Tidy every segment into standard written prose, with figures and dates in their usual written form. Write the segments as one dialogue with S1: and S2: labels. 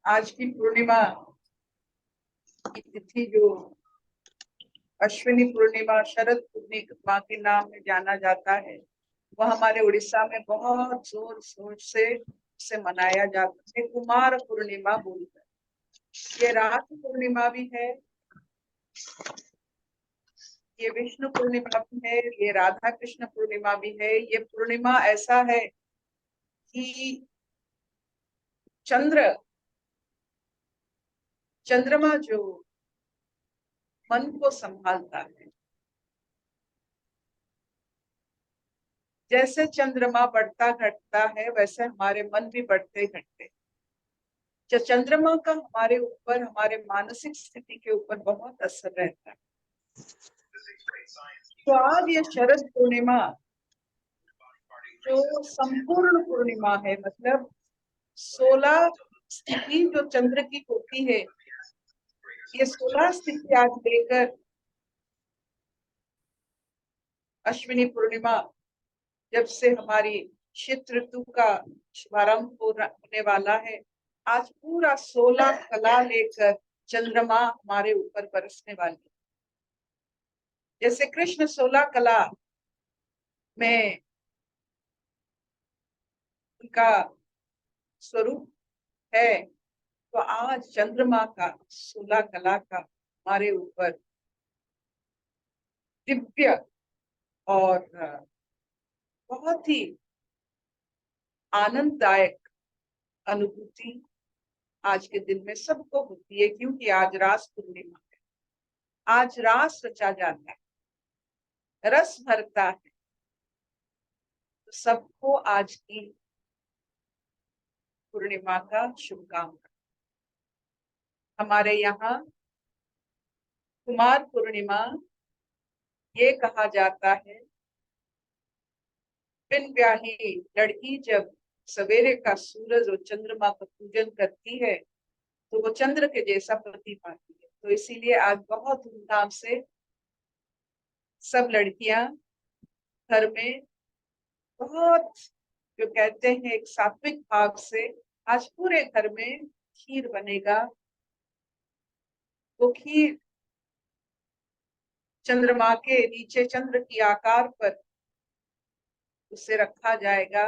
S1: आज की पूर्णिमा की तिथि जो अश्विनी पूर्णिमा, शरद पूर्णिमा के नाम में जाना जाता है, वह हमारे उड़ीसा में बहुत जोर शोर से मनाया जाता है। कुमार पूर्णिमा बोलकर, ये रात पूर्णिमा भी है, ये विष्णु पूर्णिमा भी है, ये राधा कृष्ण पूर्णिमा भी है। ये पूर्णिमा ऐसा है कि चंद्रमा जो मन को संभालता है, जैसे चंद्रमा बढ़ता घटता है वैसे हमारे मन भी बढ़ते घटते। जो चंद्रमा का हमारे ऊपर, हमारे मानसिक स्थिति के ऊपर बहुत असर रहता है। तो आज ये शरद पूर्णिमा जो संपूर्ण पूर्णिमा है, मतलब 16 स्थिति जो चंद्र की होती है, ये 16 स्थिति आज लेकर अश्विनी पूर्णिमा, जब से हमारी शीत ऋतु का शुभारंभ होने वाला है, आज पूरा 16 कला लेकर चंद्रमा हमारे ऊपर बरसने वाली है। जैसे कृष्ण 16 कला में उनका स्वरूप है, तो आज चंद्रमा का 16 कला का हमारे ऊपर दिव्य और बहुत ही आनंददायक अनुभूति आज के दिन में सबको होती है, क्योंकि आज रास पूर्णिमा है। आज रास रचा जाता है, रस भरता है। तो सबको आज की पूर्णिमा का शुभकामना। हमारे यहाँ कुमार पूर्णिमा ये कहा जाता है, बिन ब्याही लड़की जब सवेरे का सूरज और चंद्रमा का पूजन करती है तो वो चंद्र के जैसा पति पाती है। तो इसीलिए आज बहुत धूमधाम से सब लड़कियां घर में बहुत, जो कहते हैं एक सात्विक भाव से, आज पूरे घर में खीर बनेगा। वो खीर चंद्रमा के नीचे चंद्र की आकार पर उसे रखा जाएगा।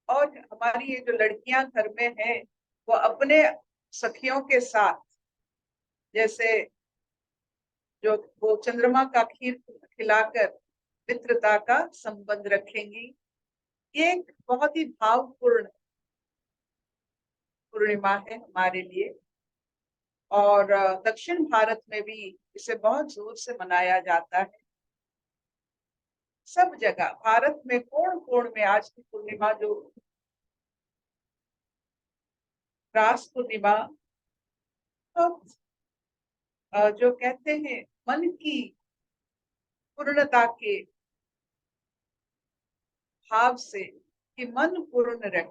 S1: और हमारी ये जो लड़कियां घर में हैं, वो अपने सखियों के साथ, जैसे जो वो चंद्रमा का खीर खिलाकर मित्रता का संबंध रखेंगी। ये एक बहुत ही भावपूर्ण पूर्णिमा है हमारे लिए। और दक्षिण भारत में भी इसे बहुत जोर से मनाया जाता है। सब जगह भारत में कोण कोण में आज की पूर्णिमा, जो रास पूर्णिमा, तो जो कहते हैं मन की पूर्णता के भाव से, कि मन पूर्ण रहे,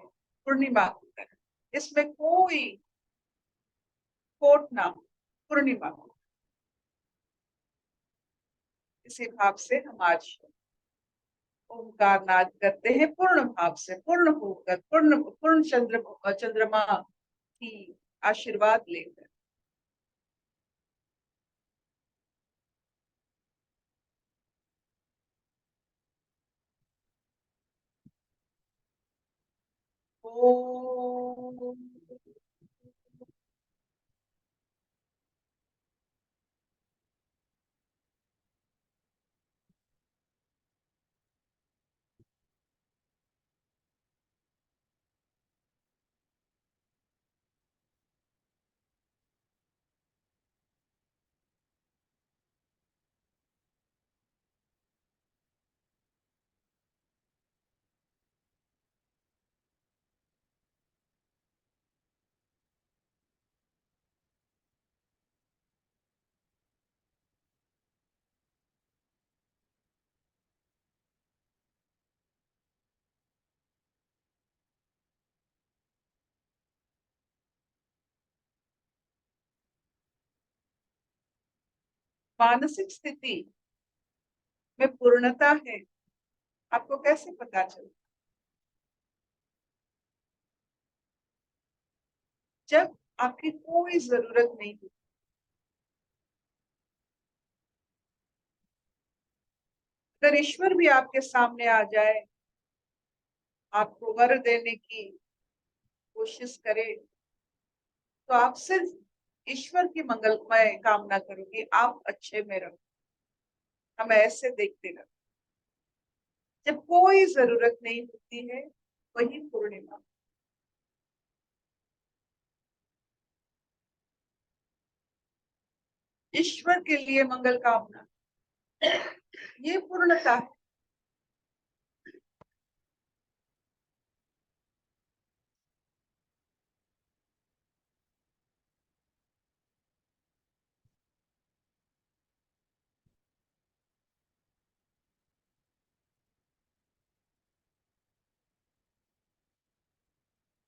S1: पूर्णिमा हो रहे, इसमें कोई खोट ना हो, पूर्णिमा हो। इसी भाव से हम आज ओंकार नाद करते हैं, पूर्ण भाव से, पूर्ण होकर, पूर्ण पूर्ण चंद्रमा की आशीर्वाद लेकर। ओम। मानसिक स्थिति में पूर्णता है, आपको कैसे पता चलता? जब आपकी कोई जरूरत नहीं होती। अगर ईश्वर भी आपके सामने आ जाए, आपको वर देने की कोशिश करे, तो आप सिर्फ ईश्वर की मंगलमय कामना करो कि आप अच्छे में रहो। हम ऐसे देखते रहो। जब कोई जरूरत नहीं होती है, वही पूर्णिमा। ईश्वर के लिए मंगल कामना, ये पूर्णता है।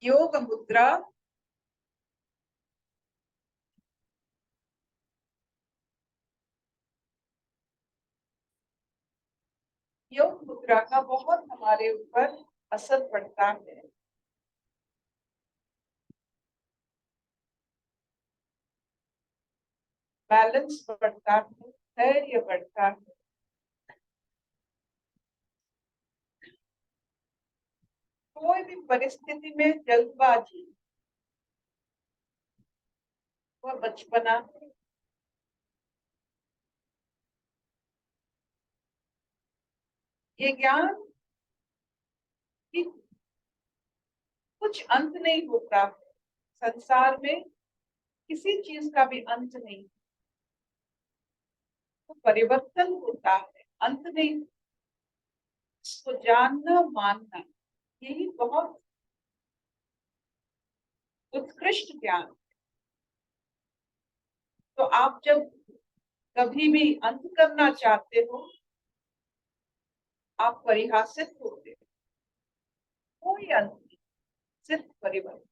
S1: योग मुद्रा, योग मुद्रा का बहुत हमारे ऊपर असर पड़ता है। बैलेंस बढ़ता है, धैर्य बढ़ता है। कोई भी परिस्थिति में जल्दबाजी वह बचपना है। ये ज्ञान कि कुछ अंत नहीं होता। संसार में किसी चीज का भी अंत नहीं, तो परिवर्तन होता है, अंत नहीं। इसको जानना मानना, यही बहुत उत्कृष्ट ज्ञान। तो आप जब कभी भी अंत करना चाहते हो, आप परिहासित होते हो। कोई अंत नहीं, सिर्फ परिवर्तन।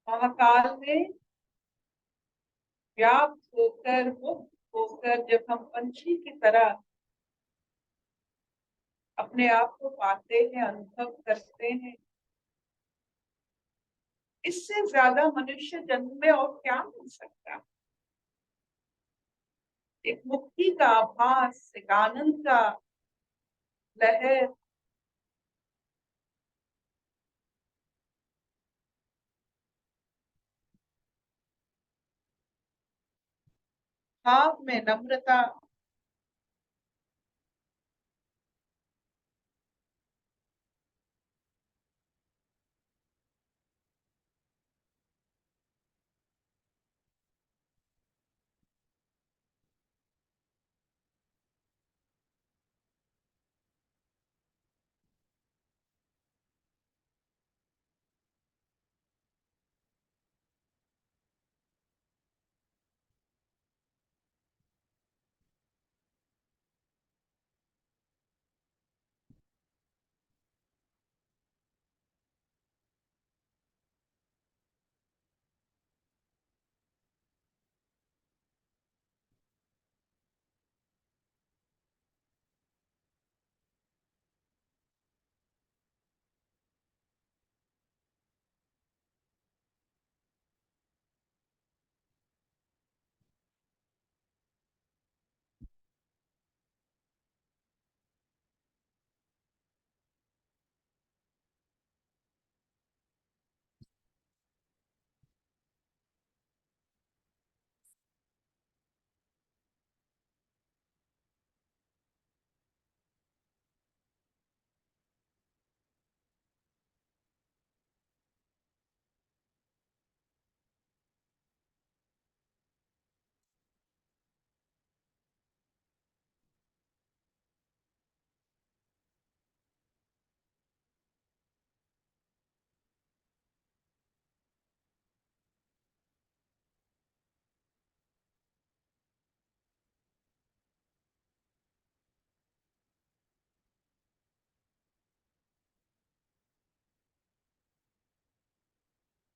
S1: महाकाल में व्याप्त होकर, मुक्त होकर जब हम पंछी की तरह अपने आप को पाते हैं, अनुभव करते हैं, इससे ज्यादा मनुष्य जन्म में और क्या मिल सकता। एक मुक्ति का आभास, एक आनंद का लहर। भाव में नम्रता।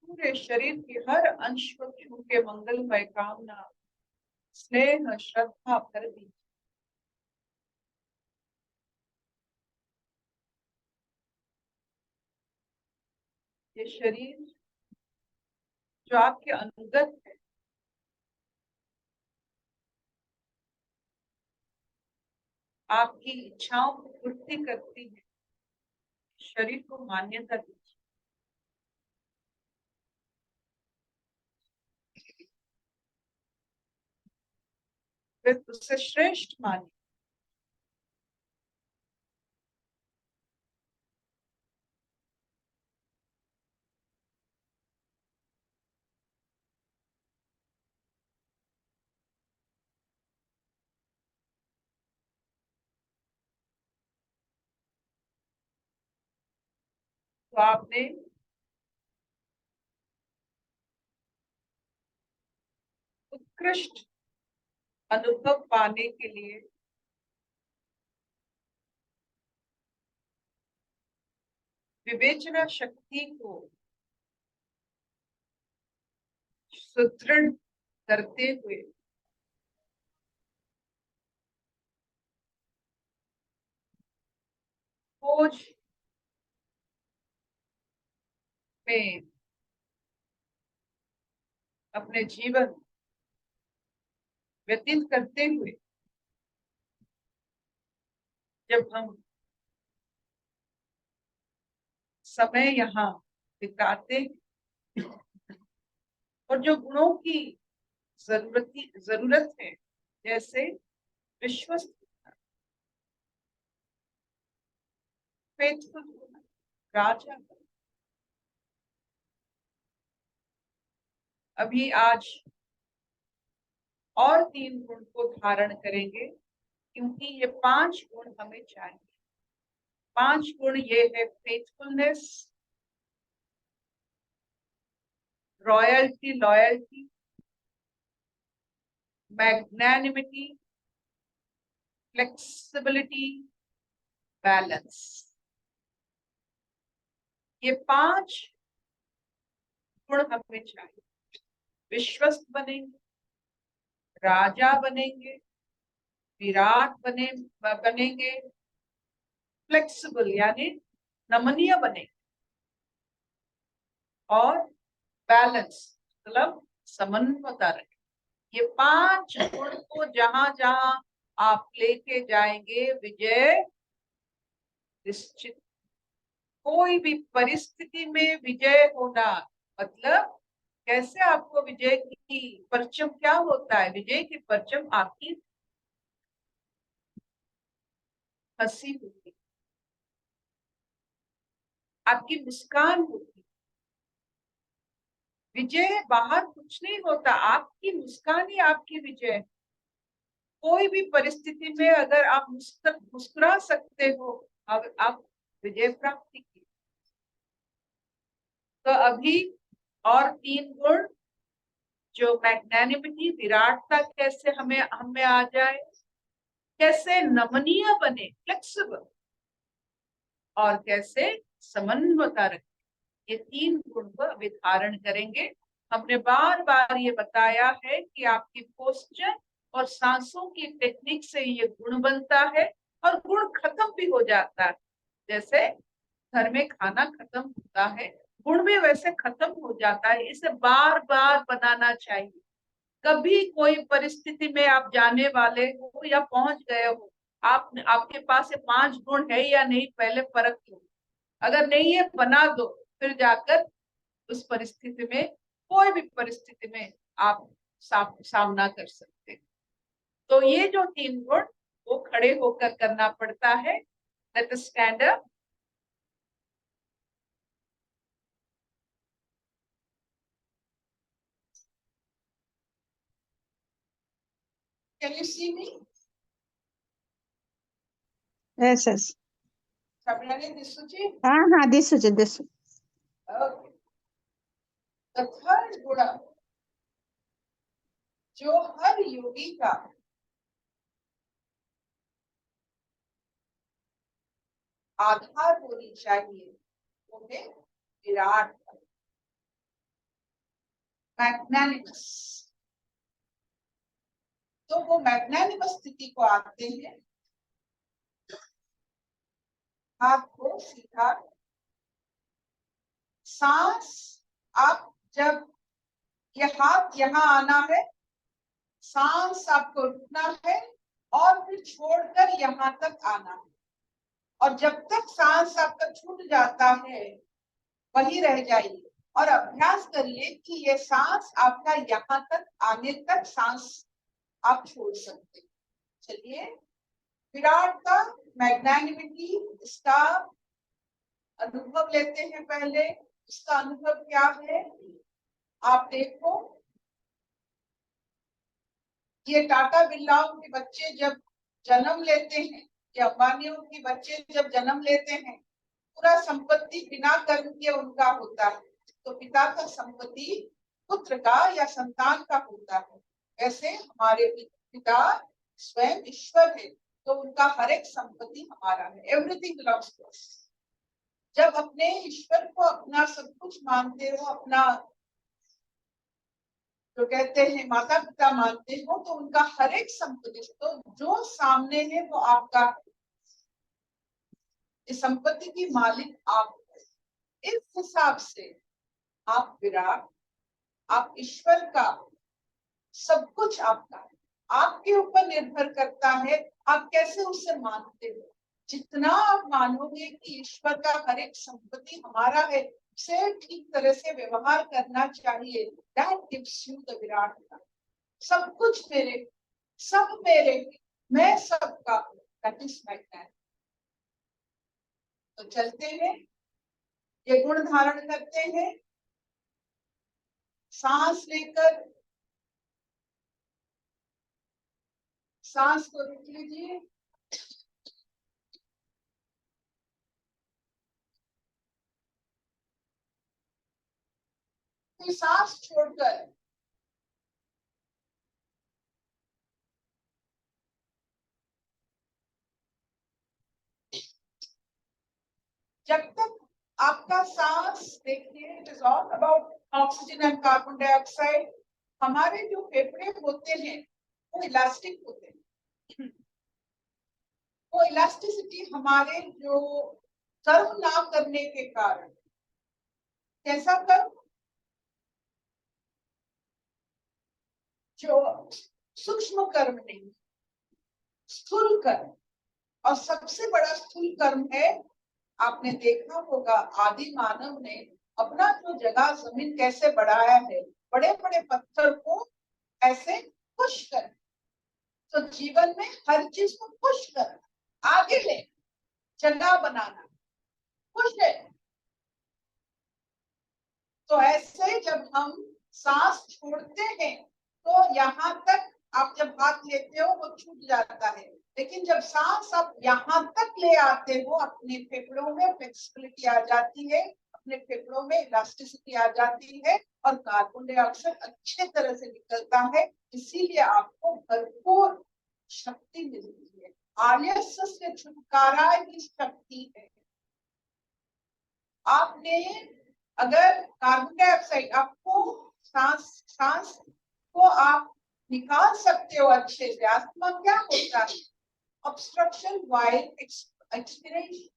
S1: पूरे शरीर के हर अंश को छू के मंगलमय कामना, स्नेह श्रद्धा भर दी। ये शरीर जो आपके अनुगत है, आपकी इच्छाओं को पूर्ति करती है, शरीर को मान्यता दीजिए। फिर उससे श्रेष्ठ मानिए। तो आपने उत्कृष्ट अनुभव पाने के लिए विवेचना शक्ति को सुदृढ़ करते हुए खोज में अपने जीवन व्यतीत करते हुए जब हम समय यहाँ बिताते हैं और जो गुणों की जरूरत है, जैसे विश्वस्त, फेथफुल, राजा, अभी आज और 3 गुण को धारण करेंगे, क्योंकि ये 5 गुण हमें चाहिए। 5 गुण ये है: faithfulness, royalty, loyalty, magnanimity, flexibility, balance. ये 5 गुण हमें चाहिए। विश्वस्त बनेंगे, राजा बनेंगे, विराट बनेंगे, फ्लेक्सिबल यानी नमनीय बनेंगे, और बैलेंस मतलब समन्वयता रखें। ये 5 गुण को जहां जहां आप लेके जाएंगे, विजय निश्चित। कोई भी परिस्थिति में विजय होना मतलब कैसे आपको विजय की परचम क्या होता है? विजय की परचम आपकी हंसी होती, आपकी मुस्कान होती। विजय बाहर कुछ नहीं होता, आपकी मुस्कान ही आपकी विजय। कोई भी परिस्थिति में अगर आप मुस्कुरा सकते हो, अब आप विजय प्राप्ति की। तो अभी और 3 गुण, जो मैग्नानिमिटी, विराटता कैसे हमें आ जाए, कैसे नमनीय बने, फ्लेक्सिबल, और कैसे समन्वयता रखे। ये 3 गुण को अभी धारण करेंगे। हमने बार बार ये बताया है कि आपकी पोस्चर और सांसों की टेक्निक से ये गुण बनता है, और गुण खत्म भी हो जाता है। जैसे घर में खाना खत्म होता है, गुण भी वैसे खत्म हो जाता है। इसे बार बार बनाना चाहिए। कभी कोई परिस्थिति में आप जाने वाले हो या पहुंच गए हो, आपके पास ये 5 गुण है या नहीं, पहले परख लो। अगर नहीं है, बना दो, फिर जाकर उस परिस्थिति में, कोई भी परिस्थिति में आप सामना कर सकते हैं। तो ये जो 3 गुण वो खड़े होकर करना पड़ता है। Let us stand up. Can you see me?
S2: Yes, yes.
S1: सबने दिसुची?
S2: हाँ, दिसुची, दिसु.
S1: ओके। द थर्ड गुण जो हर योगी का आधार होनी चाहिए, वो है विराट, मैग्नानिमस। तो वो मैग्नानिमस स्थिति को आते हैं, हाथ को सीधा सांस, आप जब ये हाथ यहाँ आना है, सांस आपको रुकना है और फिर छोड़कर यहाँ तक आना है। और जब तक सांस आपका छूट जाता है वही रह जाइए और अभ्यास करिए कि ये सांस आपका यहाँ तक आने तक सांस आप छोड़ सकते हैं। चलिए, विराट का मैग्नेनिमिटी, इसका अनुभव लेते हैं। पहले इसका अनुभव क्या है आप देखो। ये टाटा बिरलाओं के बच्चे जब जन्म लेते हैं, ये अंबानियों के बच्चे जब जन्म लेते हैं, पूरा संपत्ति बिना कर्म के उनका होता है। तो पिता का संपत्ति पुत्र का या संतान का होता है। ऐसे हमारे पिता स्वयं ईश्वर है, तो उनका हर एक संपत्ति हमारा है। Everything belongs to us. जब अपने ईश्वर को अपना सब कुछ मानते हो, अपना जो कहते हैं माता पिता मानते हो, तो उनका हर एक संपत्ति, तो जो सामने है वो आपका, इस संपत्ति की मालिक आप। इस हिसाब से आप विराट, आप ईश्वर का, सब कुछ आपका है। आपके ऊपर निर्भर करता है आप कैसे उसे मानते हो। जितना आप मानोगे कि ईश्वर का हर एक संपत्ति हमारा है, उसे ठीक तरह से व्यवहार करना चाहिए। That gives you the Virat. सब कुछ मेरे, सब मेरे, मैं सबका, दैट इज माय प्लान। तो चलते हैं, ये गुण धारण करते हैं। सांस लेकर सांस को रोक लीजिए, फिर सांस छोड़कर जब तक आपका सांस, देखिए, it is all about oxygen and carbon dioxide. हमारे जो फेफड़े होते हैं वो इलास्टिक होते हैं। वो इलास्टिसिटी हमारे जो कर्म ना करने के कारण, कैसा कर्म, जो सूक्ष्म कर्म नहीं, स्थूल कर्म। और सबसे बड़ा स्थूल कर्म है, आपने देखा होगा आदि मानव ने अपना जो जगह जमीन कैसे बढ़ाया है, बड़े बड़े पत्थर को ऐसे पुश कर। तो जीवन में हर चीज को पुश कर आगे ले, जगह बनाना पुश है। तो ऐसे जब हम सांस छोड़ते हैं तो यहाँ तक आप जब हाथ लेते हो वो छूट जाता है, लेकिन जब सांस आप यहाँ तक ले आते हो, अपने फेफड़ों में फ्लेक्सिबिलिटी आ जाती है, अपने फेफड़ों में इलास्टिसिटी आ जाती है और कार्बन डाइऑक्साइड अच्छे तरह से निकलता है। इसीलिए आपको भरपूर शक्ति मिलती है। आलस्य से छुटकारा ही शक्ति है। आपने अगर कार्बन डाइऑक्साइड, आपको सांस सांस को आप निकाल सकते हो अच्छे से। अस्थमा क्या होता है? Obstruction while expiration.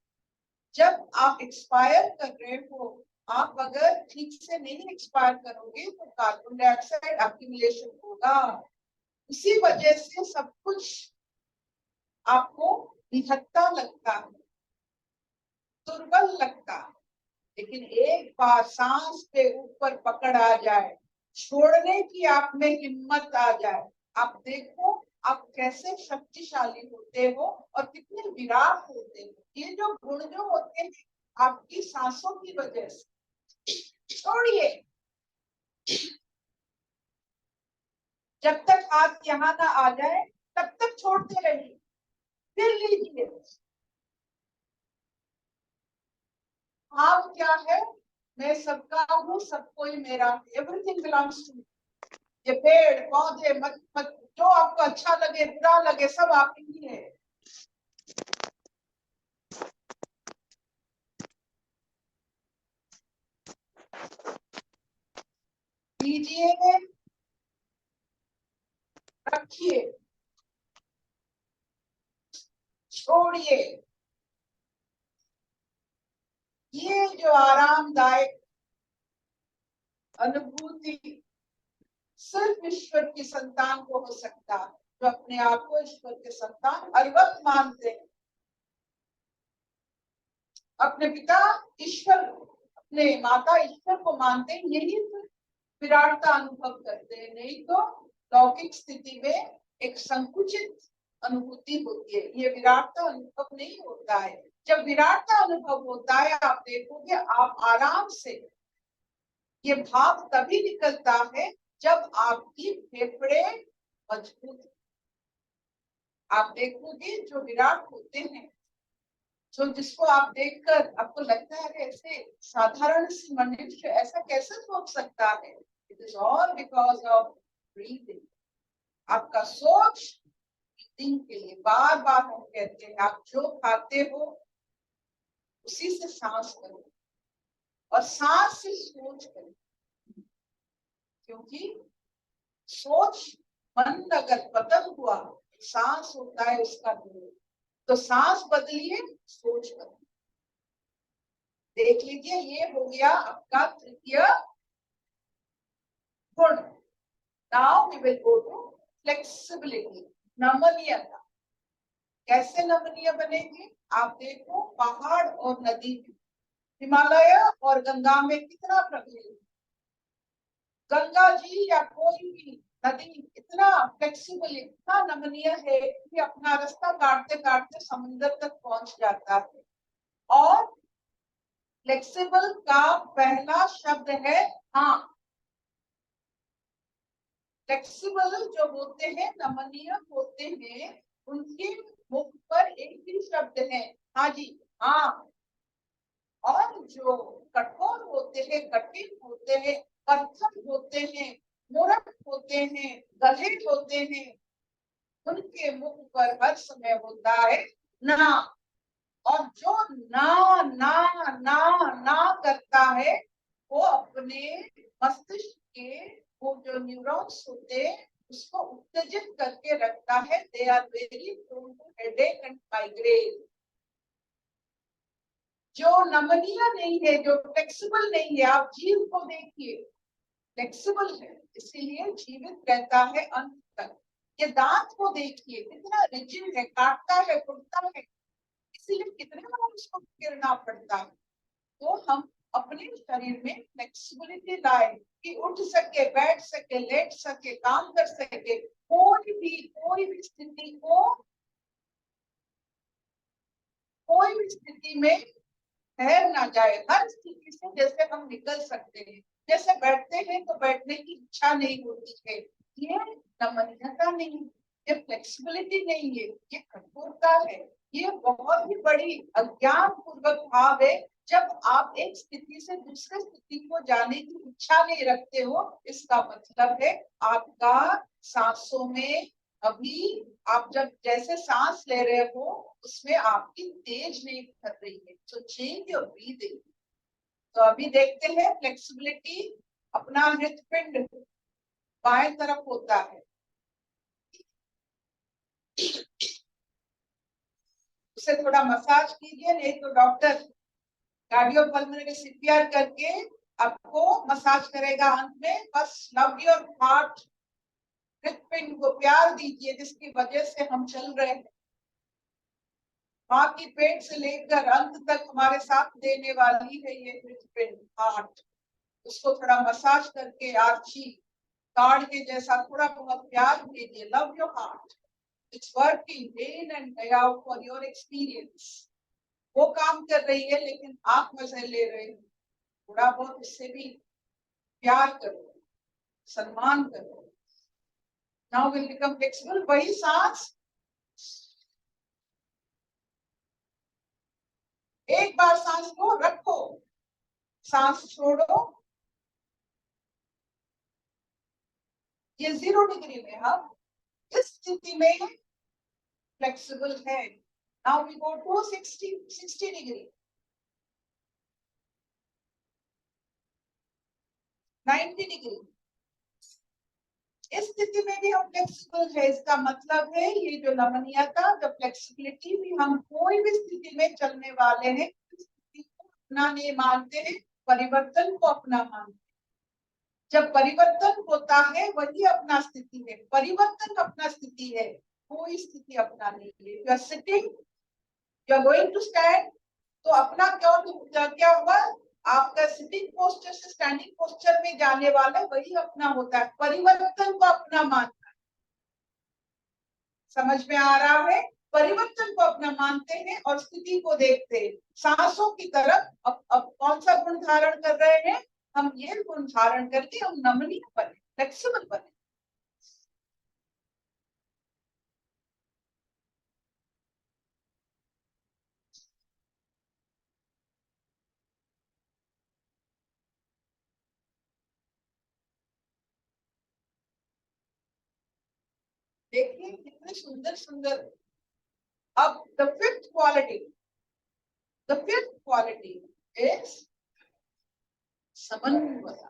S1: जब आप एक्सपायर कर रहे हो, आप अगर ठीक से नहीं एक्सपायर करोगे तो कार्बन डाइऑक्साइड एक्यूमुलेशन होगा। इसी वजह से सब कुछ आपको निहत्ता लगता है, दुर्बल लगता है। लेकिन एक बार सांस के ऊपर पकड़ आ जाए, छोड़ने की आप में हिम्मत आ जाए, आप देखो आप कैसे शक्तिशाली होते हो और कितने विराट होते हो। ये जो गुण जो होते हैं आपकी सांसों की वजह से। छोड़िए, जब तक हाथ यहाँ ना आ जाए तब तक छोड़ते रहिए, फिर लीजिए। आप क्या है? मैं सबका हूँ, सब कोई मेरा। Everything belongs to me. ये पेड़ पौधे, मत मत, जो आपको अच्छा लगे बुरा लगे, सब आप ही है। लीजिए, रखिए, छोड़िए। ये जो आरामदायक अनुभूति सिर्फ ईश्वर की संतान को हो सकता है, जो अपने आप को ईश्वर के संतान हर वक्त मानते हैं। अपने पिता ईश्वर, अपने माता ईश्वर को मानते हैं, यही तो विराटता अनुभव करते हैं। नहीं तो लौकिक स्थिति में एक संकुचित अनुभूति होती है, ये विराटता अनुभव नहीं होता है। जब विराटता अनुभव होता है, आप देखोगे आप आराम से, ये भाव तभी निकलता है जब आपकी फेफड़े मजबूत। आप देखोगे जो विराट होते हैं, जो जिसको आप देखकर आपको लगता है ऐसे साधारण सी मनुष्य ऐसा कैसे सोच सकता है, it is all because of breathing. आपका सोच ब्रीदिंग के लिए बार बार हम कहते हैं, आप जो खाते हो उसी से सांस करो और सांस से सोच करो, क्योंकि सोच मन अगर बदल हुआ, सांस होता है उसका दूर। तो सांस बदलिए, सोच बदलिए। देख लीजिए, ये हो गया आपका तृतीय गुण। Now we will go to flexibility, नमनीयता। कैसे नमनीय बनेंगे? आप देखो पहाड़ और नदी में, हिमालय और गंगा में कितना प्रभेद। गंगा जी या कोई भी नदी इतना फ्लेक्सिबल, इतना नमनीय है कि अपना रास्ता काटते काटते समुद्र तक पहुंच जाता है। और फ्लेक्सिबल का पहला शब्द है हाँ। फ्लेक्सिबल जो होते हैं, नमनीय होते हैं, उनके मुख पर एक ही शब्द है, हाँ जी, हाँ। और जो कठोर होते हैं, कठिन होते हैं, पत्थर होते हैं, मूर्ख होते हैं, गधे होते हैं, उनके मुख पर हर समय होता है ना। और जो ना ना ना ना करता है, वो अपने मस्तिष्क के वो जो न्यूरॉन्स होते हैं उसको उत्तेजित करके रखता है। They are very prone to headache and migraine. जो नमनीय नहीं है, जो फ्लेक्सिबल नहीं है, आप जीव को देखिए, फ्लेक्सिबल है इसीलिए जीवित रहता है अंत तक। ये दांत को देखिए, कितना रिजिड है, काटता है, टूटता है, इसीलिए कितने बार उसको गिरना पड़ता है। तो हम अपने शरीर में फ्लेक्सिबिलिटी लाए कि उठ सके, बैठ सके, लेट सके, काम कर सके, कोई भी स्थिति को, कोई भी स्थिति में ठहर ना जाए। हर स्थिति से जैसे हम निकल सकते हैं। जैसे बैठते हैं तो बैठने की इच्छा नहीं होती है, ये नमनीयता नहीं, ये फ्लेक्सिबिलिटी नहीं है, ये कठोरता है। ये बहुत ही बड़ी अज्ञान पूर्वक भाव है। जब आप एक स्थिति से दूसरे स्थिति को जाने की इच्छा नहीं रखते हो, इसका मतलब है आपका सांसों में अभी, आप जब जैसे सांस ले रहे हो उसमें आपकी तेज नहीं कर रही है। So change your breathing. तो अभी देखते हैं फ्लेक्सिबिलिटी। अपना हृदपिंड बाएं तरफ होता है, उसे थोड़ा मसाज कीजिए, नहीं तो डॉक्टर कार्डियोपल्मोनरी सीपीआर करके आपको मसाज करेगा अंत में। बस लव योर हार्ट, हृदपिंड को प्यार दीजिए जिसकी वजह से हम चल रहे हैं। माँ की पेट से लेकर अंत तक हमारे साथ देने वाली है ये हृदपिंड, हार्ट। उसको थोड़ा मसाज करके आर्ची कार्ड के जैसा थोड़ा बहुत प्यार दीजिए। Love your heart, it's working day in and day out for your experience. वो काम कर रही है लेकिन आप मजे ले रहे हो। थोड़ा बहुत उससे भी प्यार करो, सम्मान करो। Now will become flexible. वही सांस, एक बार सांस को रखो, सांस छोड़ो, ये 0 डिग्री में हम इस स्थिति में फ्लेक्सिबल है। Now we go to 60 degree, 90 degree. इस स्थिति में भी हम फ्लेक्सिबल है। इसका मतलब है ये जो नमनीयता, जो फ्लेक्सिबिलिटी भी, हम कोई भी स्थिति में चलने वाले हैं, स्थिति को अपना नहीं मानते हैं, परिवर्तन को अपना मानते हैं। जब परिवर्तन होता है वही अपना स्थिति है, परिवर्तन अपना स्थिति है, कोई स्थिति अपना नहीं है। You are sitting, you are going to stand, तो अपना क्या हुआ, आपका सिटिंग पोस्चर से स्टैंडिंग पोस्चर में जाने वाला वही अपना होता है, परिवर्तन को अपना मानना। समझ में आ रहा है? परिवर्तन को अपना मानते हैं और स्थिति को देखते हैं। सांसों की तरफ अब कौन सा गुण धारण कर रहे हैं हम, ये गुण धारण करके हम नमनीय बने, फ्लेक्सिबल बने। देखिए कितने सुंदर सुंदर। अब द फिफ्थ क्वालिटी इज समन्वय,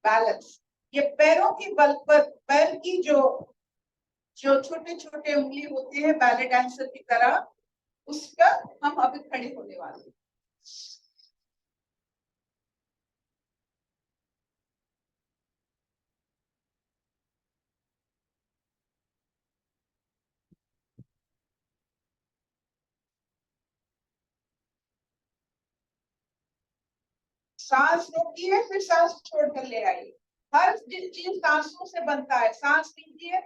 S1: बैलेंस। ये पैरों के बल पर, पैर की जो जो छोटे छोटे उंगली होते हैं बैले डांसर की तरह, उस पर हम अभी खड़े होने वाले हैं। सांस रोकिए, फिर सांस छोड़कर ले आइए। हर चीज सांसों से बनता है। सांस लीजिए,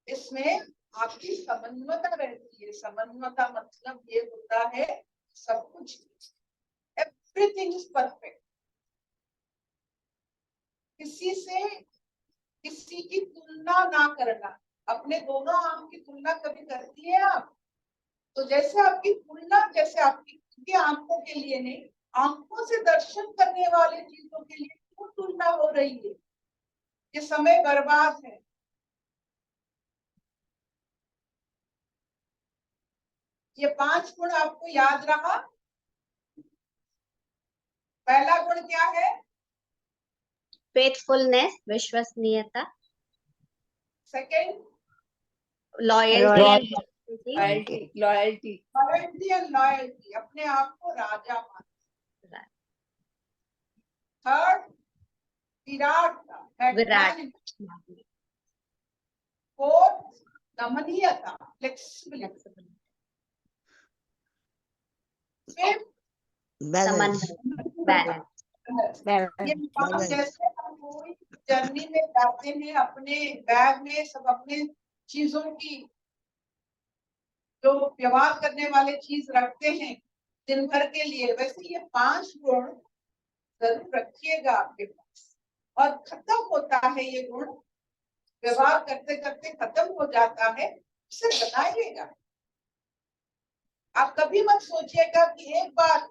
S1: इसमें आपकी समन्वयता रहती है। समन्वयता मतलब ये होता है सब कुछ, एवरीथिंग इज परफेक्ट। किसी से किसी की तुलना ना करना। अपने दोनों आंख की तुलना कभी करती है आप? तो जैसे आपकी तुलना, जैसे आपकी आंखों के लिए नहीं, आंखों से दर्शन करने वाले चीजों के लिए क्यों तुलना हो रही है? ये समय बर्बाद है। ये 5 गुण आपको याद रहा? पहला गुण क्या है?
S3: फेथफुलनेस, विश्वसनीयता।
S1: Second,
S3: loyalty and
S4: loyalty
S1: loyalty, अपने आप को राजा मानना। थर्ड,
S3: विराट।
S1: फोर्थ, नमनीयता, फ्लेक्सिबिलिटी। Fifth,
S3: balance.
S1: ये जैसे हम कोई जर्नी में जाते हैं, अपने बैग में सब अपने चीजों की जो व्यवहार करने वाले चीज रखते हैं दिन भर के लिए, वैसे ये 5 गुण जरूर रखिएगा आपके पास। और खत्म होता है ये गुण, व्यवहार करते करते खत्म हो जाता है, उसे बनाइएगा। आप कभी मत सोचिएगा कि एक बार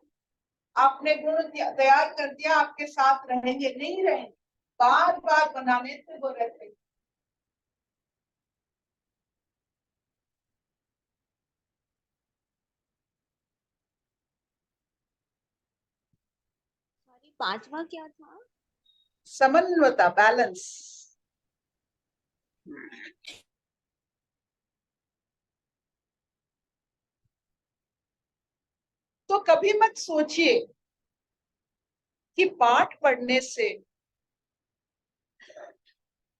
S1: आपने गुण तैयार कर दिया आपके साथ रहेंगे, नहीं रहेंगे। बार बार बनाने से वो रहते हैं।
S3: पांचवा क्या था?
S1: समन्वयता, बैलेंस। तो कभी मत सोचिए कि पाठ पढ़ने से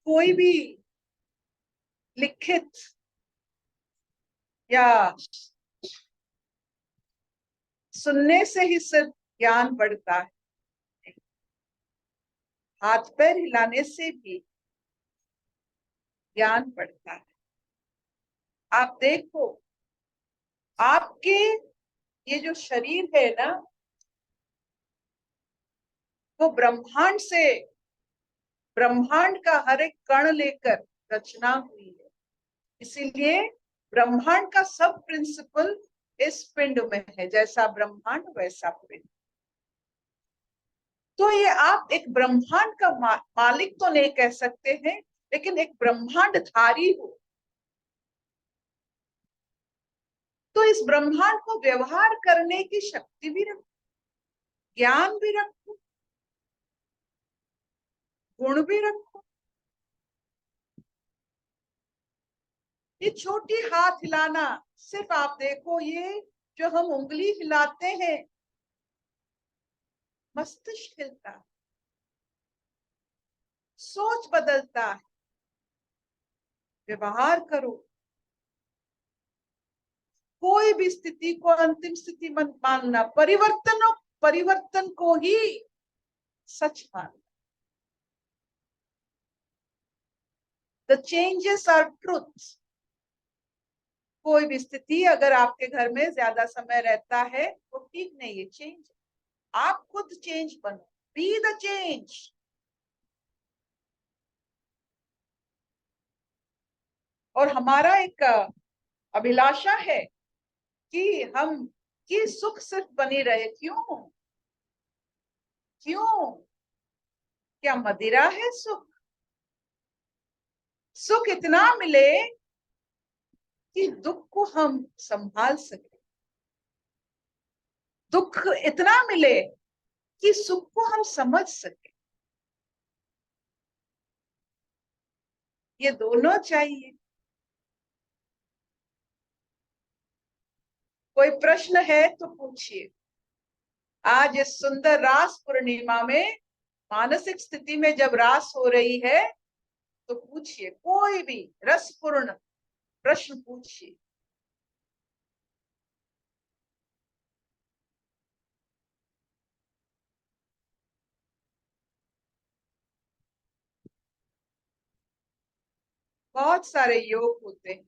S1: कोई भी लिखित या सुनने से ही सिर्फ ज्ञान बढ़ता है। हाथ पैर हिलाने से भी ज्ञान बढ़ता है। आप देखो, आपके ये जो शरीर है ना, वो ब्रह्मांड का हर एक कण लेकर रचना हुई है। इसीलिए ब्रह्मांड का सब प्रिंसिपल इस पिंड में है, जैसा ब्रह्मांड वैसा पिंड। तो ये आप एक ब्रह्मांड का मालिक तो नहीं कह सकते हैं, लेकिन एक ब्रह्मांडधारी हो। तो इस ब्रह्मांड को व्यवहार करने की शक्ति भी रखो, ज्ञान भी रखो, गुण भी रखो। ये छोटी हाथ हिलाना, सिर्फ आप देखो, ये जो हम उंगली हिलाते हैं, मस्तिष्क हिलता है, सोच बदलता है। व्यवहार करो, कोई भी स्थिति को अंतिम स्थिति मत मानना, परिवर्तन को ही सच मानना। The changes R Truth. कोई भी स्थिति अगर आपके घर में ज्यादा समय रहता है वो ठीक नहीं है, चेंज। आप खुद चेंज बनो, बी द चेंज। और हमारा एक अभिलाषा है कि हम की सुख सिर्फ बनी रहे। क्यों? क्यों? क्या मदिरा है सुख? सुख इतना मिले कि दुख को हम संभाल सके, दुख इतना मिले कि सुख को हम समझ सके। ये दोनों चाहिए। कोई प्रश्न है तो पूछिए। आज इस सुंदर रास पूर्णिमा में, मानसिक स्थिति में जब रास हो रही है, तो पूछिए, कोई भी रसपूर्ण प्रश्न पूछिए। बहुत सारे योग होते हैं।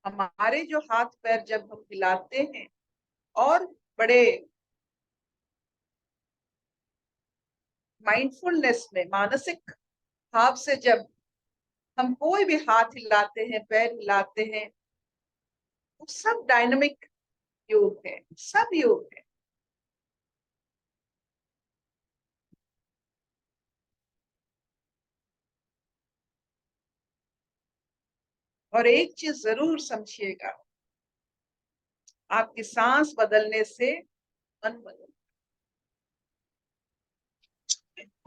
S1: हमारे जो हाथ पैर जब हम हिलाते हैं और बड़े माइंडफुलनेस में, मानसिक भाव से जब हम कोई भी हाथ हिलाते हैं, पैर हिलाते हैं, वो सब डायनामिक योग है, सब योग है। और एक चीज जरूर समझिएगा, आपकी सांस बदलने से मन बदल।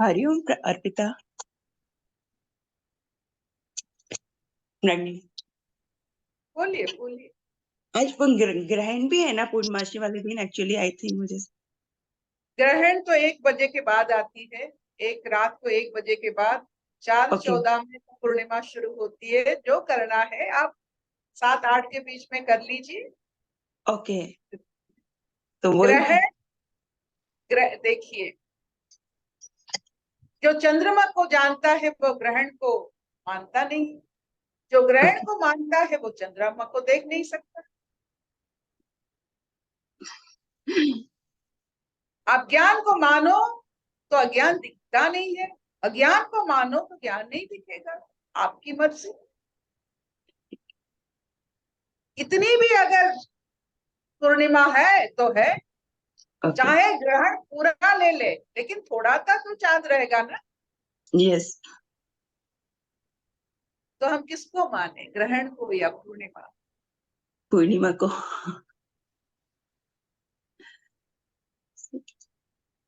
S4: हरिओम अर्पिता। नहीं,
S1: बोलिए बोलिए।
S4: आज ग्रहण भी है ना पूर्णमासी वाले दिन, एक्चुअली आई थी मुझे।
S1: ग्रहण तो 1 बजे के बाद आती है, एक रात को 1 बजे के बाद। 4:14 में पूर्णिमा शुरू होती है। जो करना है आप 7-8 के बीच में कर लीजिए।
S4: ओके, तो वही
S1: ग्रहण देखिए, जो चंद्रमा को जानता है वो ग्रहण को मानता नहीं, जो ग्रहण को मानता है वो चंद्रमा को देख नहीं सकता। आप ज्ञान को मानो तो अज्ञान दिखता नहीं है, अज्ञान को मानो तो ज्ञान नहीं दिखेगा। आपकी मर्जी। इतनी भी अगर पूर्णिमा है तो है, चाहे ग्रहण पूरा ले ले, लेकिन थोड़ा सा तो चांद रहेगा ना।
S4: यस।
S1: तो हम किसको माने, ग्रहण को या पूर्णिमा?
S4: पूर्णिमा को।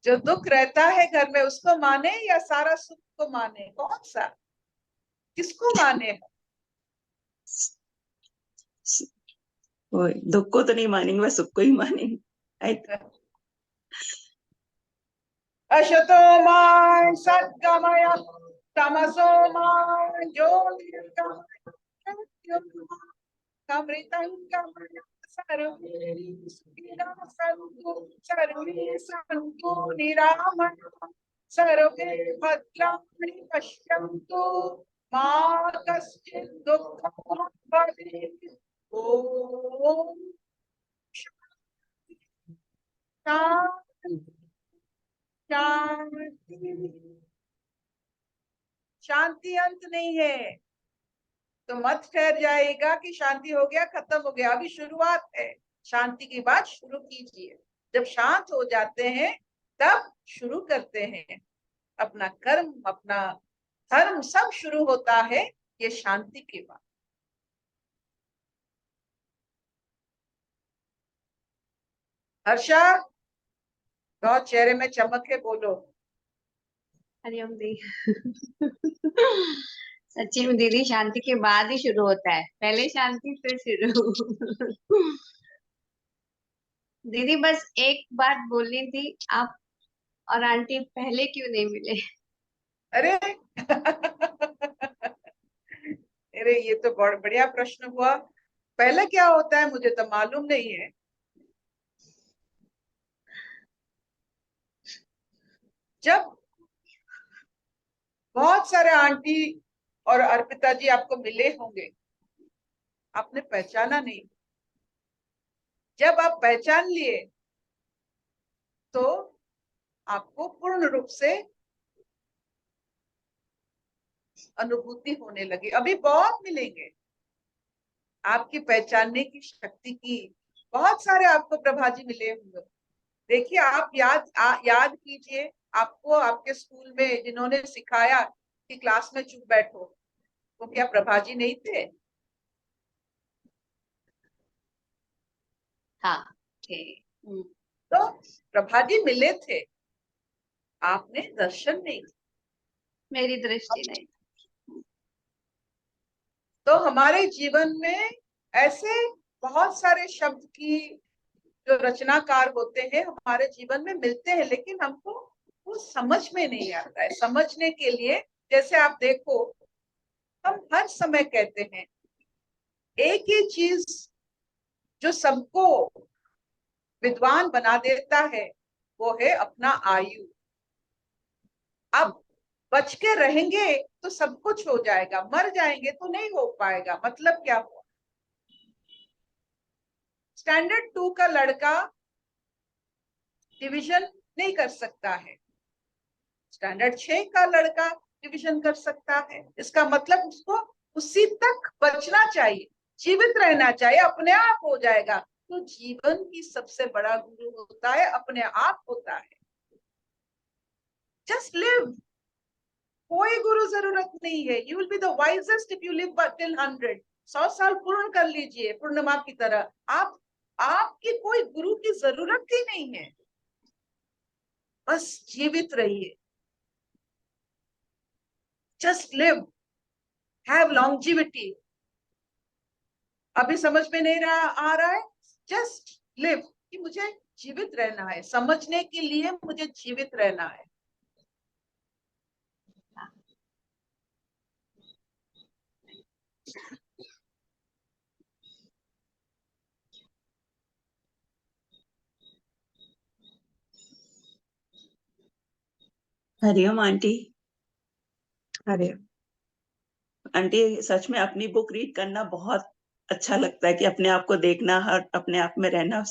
S1: जो दुख रहता है घर में उसको माने या सारा सुख को माने? कौन सा, किसको माने?
S4: दुख को तो नहीं मानेंगे, बस सुख को ही मानेंगे।
S1: अशतो मा सद्गमय तमसो मा ज्योतिर्गमय सर्वे सुखिनः सन्तु, सर्वे सन्तु निरामया, सर्वे भद्राणि पश्यन्तु, मा कश्चित् दुःखं भवेत्। ओम शांति शांति। शांति अंत नहीं है, तो मत ठहर जाएगा कि शांति हो गया, खत्म हो गया। अभी शुरुआत है, शांति की बात शुरू कीजिए। जब शांत हो जाते हैं तब शुरू करते हैं अपना कर्म, अपना धर्म, सब शुरू होता है ये शांति के बाद। हर्षा, बहुत चेहरे में चमक है, बोलो।
S3: हरिओम दी। सच्ची में दीदी शांति के बाद ही शुरू होता है, पहले शांति फिर शुरू। दीदी बस एक बात बोलनी थी, आप और आंटी पहले क्यों नहीं मिले?
S1: अरे अरे ये तो बहुत बढ़िया प्रश्न हुआ। पहले क्या होता है मुझे तो मालूम नहीं है। जब बहुत सारे आंटी और अर्पिता जी आपको मिले होंगे, आपने पहचाना नहीं। जब आप पहचान लिए तो आपको पूर्ण रूप से अनुभूति होने लगी। अभी बहुत मिलेंगे आपकी पहचानने की शक्ति की। बहुत सारे आपको प्रभा जी मिले होंगे। देखिए, आप याद कीजिए, आपको आपके स्कूल में जिन्होंने सिखाया कि क्लास में चुप बैठो, वो क्या प्रभा जी नहीं थे?
S3: हाँ थे।
S1: तो प्रभा जी मिले थे, आपने दर्शन नहीं।
S3: मेरी दृष्टि नहीं।
S1: तो हमारे जीवन में ऐसे बहुत सारे शब्द की जो रचनाकार होते हैं हमारे जीवन में मिलते हैं, लेकिन हमको वो समझ में नहीं आता है। समझने के लिए, जैसे आप देखो, हम हर समय कहते हैं एक ही चीज जो सबको विद्वान बना देता है, वो है अपना आयु। अब बच के रहेंगे तो सब कुछ हो जाएगा, मर जाएंगे तो नहीं हो पाएगा। मतलब क्या हुआ? स्टैंडर्ड 2 का लड़का डिवीजन नहीं कर सकता है, स्टैंडर्ड 6 का लड़का डिवीजन कर सकता है। इसका मतलब उसको उसी तक बचना चाहिए, जीवित रहना चाहिए, अपने आप हो जाएगा। तो जीवन की सबसे बड़ा गुरु होता है अपने आप होता है। Just live. कोई गुरु जरूरत नहीं है। You will be the wisest if you live till 100। 100 साल पूर्ण कर लीजिए पूर्णिमा की तरह। आपकी कोई गुरु की जरूरत ही नहीं है, बस जीवित रहिए। Just live, have longevity. अभी समझ में नहीं आ रहा है? जस्ट लिव, कि मुझे जीवित रहना है। समझने के लिए मुझे जीवित रहना है।
S4: हरिओम आंटी।
S2: अरे
S4: आंटी सच में अपनी बुक रीड करना बहुत अच्छा लगता है कि अपने आप को देखना, हर अपने आप में रहना।